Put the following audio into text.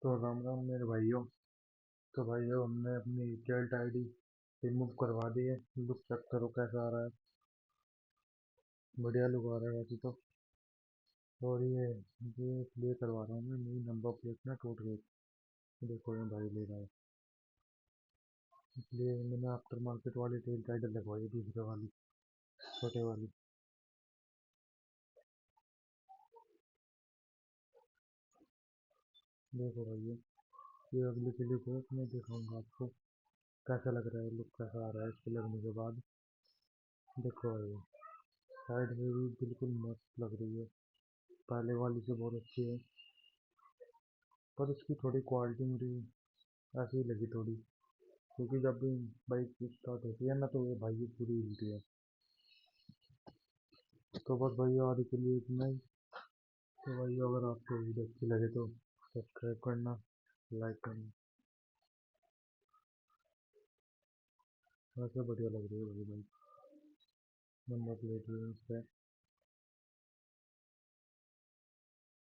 तो राम राम मेरे भाइयों। तो भाइयों हमने अपनी चैट आईडी रिमूव करवा दी है। लुक चेक करो कैसा आ रहा है। बढ़िया लुक आ रहा है वैसे तो। और ये प्ले करवा रहा हूँ मैं, मेरी नंबर प्लेट ना टूट गई। देखो ये भाई ले रहा है, इसलिए मैंने आफ्टर मार्केट वाली टेल गाइडर लगवाई, दूसरे वाली छोटे वाली। देखो भाइयों, ये अगली क्लिप है, मैं दिखाऊंगा आपको कैसा लग रहा है, लुक कैसा आ रहा है इसके लगने के बाद। देखो भाइयों, साइड में भी बिल्कुल मस्त लग रही है, पहले वाली से बहुत अच्छी है। पर इसकी थोड़ी क्वालिटी मुझे ऐसी ही लगी थोड़ी, क्योंकि जब भी बाइक स्टार्ट होती है ना तो ये भाई ये पूरी हिलती है। तो बस भाई आज के लिए इतना ही। तो भाई अगर आपको वीडियो अच्छी लगे तो सब्सक्राइब करना, लाइक करना। वैसे बढ़िया लग रही है भाई, नंबर प्लेट भी इस पे।